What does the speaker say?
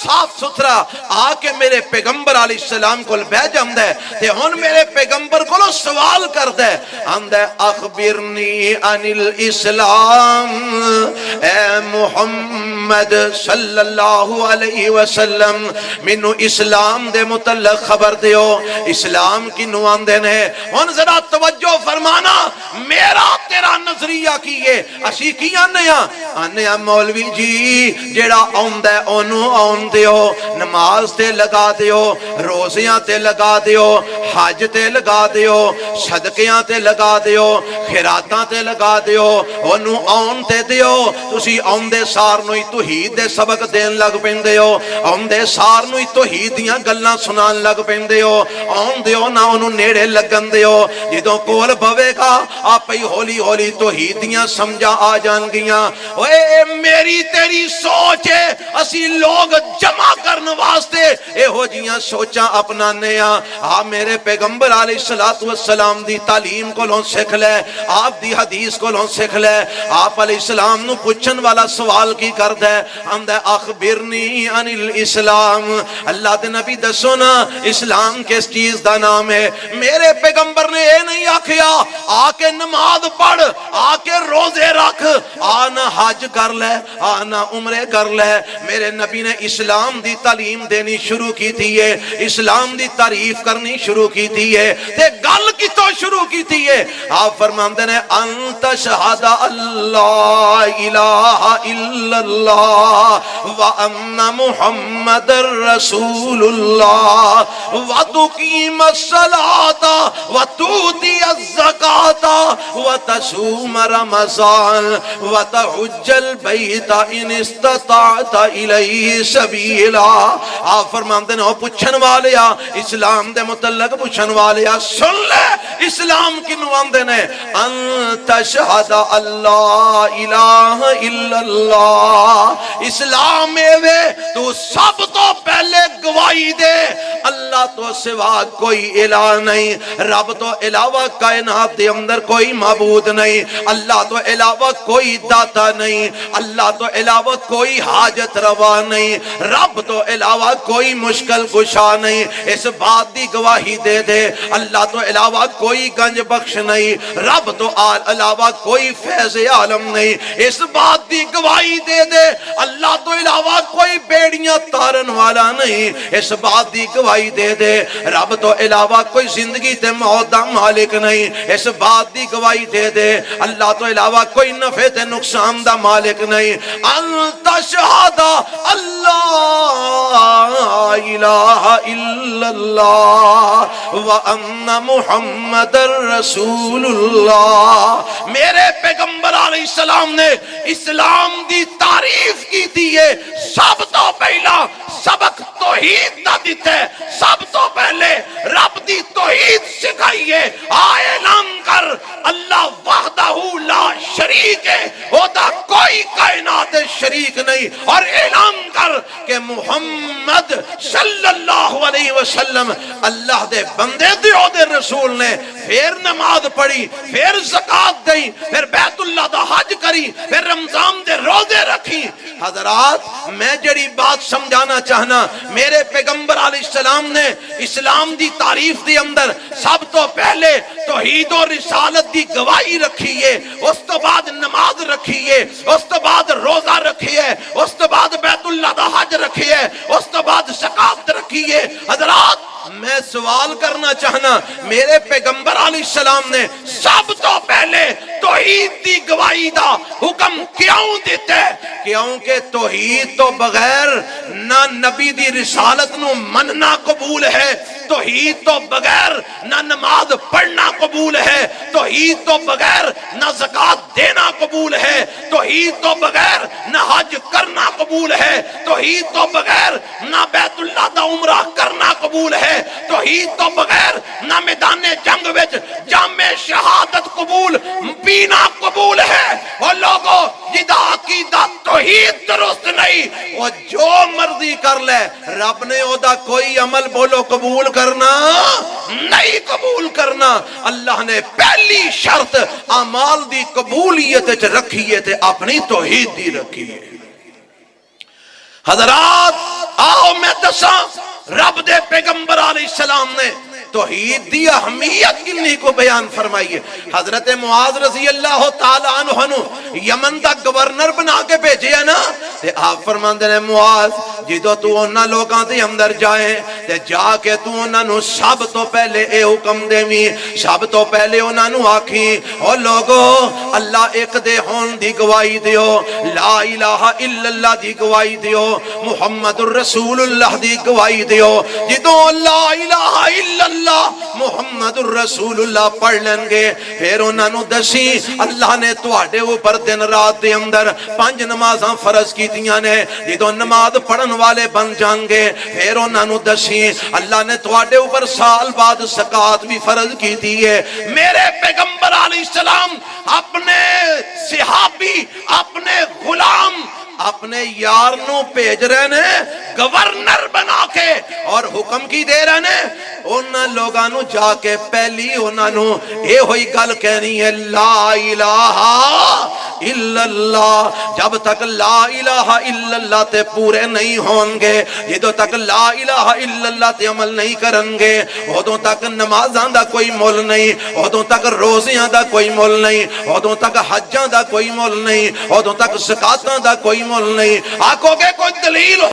صاف ستھرا آ کے میرے پیغمبر علیہ السلام کو بہ جاندا ہے تے ہن میرے پیغمبر کو سوال کردا ہے آندا ہے اخبرنی عن الاسلام اے محمد صلی اللہ علیہ وسلم مینوں اسلام دے متعلق خبر دیو اسلام کینوں آندے نے ہن ذرا توجہ فرمانا میرا تیرا نظریہ کی ہے اسی کی آنے آ مولوی جی جیڑا آندا ہے اونوں آن دیو نماز تے لگا دیو روزیاں تے لگا دیو حج تے لگا دیو صدقیاں تے لگا دیو خیراتاں تے لگا دیو اونوں آن تے دیو تسی آندے سار نوں توحید دے سبق دین لگ پیندے ہو آندے سار نوں توحید دیاں گلاں سنان لگ پیندے ہو آن دیو نہ اونوں نیڑے لگن دیو جدوں کول بوے گا آپ ہی ہولی ہولی توحید دیاں سمجھا آ جان گیاں اوے میری تیری سوچ ہے اسی لوگ جمع کرن واسطے اے ہو جیاں سوچاں اپنانے آ میرے پیغمبر علیہ السلام دی تعلیم کولوں سکھ لے آپ دی حدیث کولوں سکھ لے آپ علیہ السلام نو پوچھن والا سوال کی کردا ہے آندا اخبرنی عن الاسلام اللہ دے نبی دسو نا اسلام کس چیز دا نام ہے میرے پیغمبر نے اے نہیں آکھیا آ کے نماز پڑھ آ کے روزے رکھ آنا حج کر لے آنا عمرے کر لے میرے نبی نے اسلام دی تعلیم دینی شروع کی تھی ہے اسلام دی تعریف کرنی شروع کی تھی ہے تے گل کی تو شروع کی تھی ہے آپ فرماندے نے انت شہد اللہ الہ الا اللہ وان محمد رسول اللہ وتقیم الصلاة وتؤتی الزکاة وتصوم رمضان وتحج البیت ان استطعت الیہ سبیلا آپ فرماندے نے پوچھن والیا اسلام دے متعلق پوچھن والیا سن لے اسلام کنوں آندے نے انت شہد اللہ الہ الا اللہ اسلام وے تو سب تو پہلے گواہی دے اللہ تو سوا کوئی الہ نہیں رب تو علاوہ کائنات دے اندر کوئی معبود نہیں اللہ تو علاوہ کوئی داتا نہیں اللہ تو علاوہ کوئی حاجت روا نہیں رب تو علاوہ کوئی مشکل کشا نہیں اس بات دی گواہی دے دے اللہ تو علاوہ کوئی گنج بخش نہیں رب تو علاوہ کوئی فیض عالم نہیں اس بات دی گواہی دے دے اللہ تو علاوہ کوئی بیڑیاں تارن والا نہیں اس بات دی گواہی دے دے رب تو علاوہ کوئی زندگی تے موت دا مالک نہیں اس بات دی گواہی دے دے اللہ تو علاوہ کوئی نفع تے نقصان دا مالک نہیں انت شہد اللہ الہ الا اللہ وان محمد رسول اللہ میرے پیغمبر علیہ السلام نے اسلام دی تعریف کی تھی ہے سب تو پہلا سبق توحید دا دیتے سب تو پہلے رب دی توحید سکھائیے اعلان کر اللہ وحدہ لا شریک ہے ہوتا کوئی کائنات شریک نہیں اور اعلان کر کہ محمد صلی اللہ علیہ وسلم اللہ دے بندے دیو دے رسول نے پھر نماز پڑھی پھر زکاة دیں پھر بیت اللہ دا حج کری پھر رمضان دے روزے رکھی حضرات میں جڑی بات سمجھانا چاہنا میرے پیغمبر علیہ السلام نے اسلام دی تعریف دی اندر سب تو پہلے توحید و رسالت دی گواہی رکھی ہے اس تو بعد نماز رکھی ہے اس تو بعد روزہ رکھی ہے اس تو بعد بیت اللہ دا حج رکھی ہے اس تو بعد زکاة رکھی ہے حضرات میں سوال کرنا چاہنا میرے پیغمبر علیہ السلام نے سب تو پہلے توحید دی گواہی دا حکم کیوں دیتے کیونکہ توحید تو بغیر نہ نبی دی رسالت نو مننا قبول ہے توحید تو بغیر نہ نماز پڑھنا قبول ہے توحید تو بغیر نہ زکاة دینا قبول ہے توحید تو بغیر نہ حج کرنا قبول ہے توحید تو بغیر نہ بیت اللہ دا عمرہ کرنا قبول ہے توحید تو بغیر نہ میدان جنگ وچ جام شہادت قبول پینا قبول ہے اور لوگوں جدا عقیدہ توحید درست نہیں وہ جو مرضی کر لے رب نے اودا کوئی عمل بولو قبول کرنا نہیں قبول کرنا اللہ نے پہلی شرط اعمال دی قبولیت وچ رکھی ہے تے اپنی توحید دی رکھی ہے حضرات آؤ آؤ میں دساں رب دے پیغمبر علیہ السلام نے توحید دی اہمیت کنی کو بیان فرمائیے. حضرت معاذ رضی اللہ تعالی عنہ یمن دا گورنر بنا کے بھیجے ہے نا تے آپ فرماندے نے معاذ جدو تو انہاں لوگاں دے اندر جائے تے جا کے تو انہاں نو سب تو پہلے اے حکم دیویں سب تو پہلے انہاں نو آکھیں او لوگو اللہ ایک دے ہون دی گواہی دیو لا الہ الا اللہ دی گواہی دیو محمد الرسول اللہ دی گواہی دیو. جدو لا الہ الا اللہ محمد الرسول اللہ پڑھ لیں گے پھر انہاں نو دسی اللہ نے تواڈے اوپر دن رات دے اندر 5 نمازاں فرض کیتیاں نے جدوں نماز پڑھن والے بن جان گے پھر انہاں نو دسی اللہ نے تواڈے اوپر سال بعد زکات بھی فرض کیتی ہے. میرے پیغمبر علیہ السلام اپنے صحابی اپنے غلام اپنے یار نو بھیج رہے نے گورنر بنا کے اور حکم کی دے رہے نے انہاں لوگاں نو جا کے پہلی انہاں نو اے ہوئی گل کہنی ہے لا الہ الا اللہ. جب تک لا الہ الا اللہ تے پورے نہیں ہون گے جدوں تک لا الہ الا اللہ تے عمل نہیں کرن گے ادوں تک نمازاں دا کوئی مول نہیں ادوں تک روزیاں دا کوئی مول نہیں ادوں تک حجاں دا کوئی مول نہیں ادوں تک زکاتاں دا کوئی مول نہیں. آکھو گے کوئی دلیل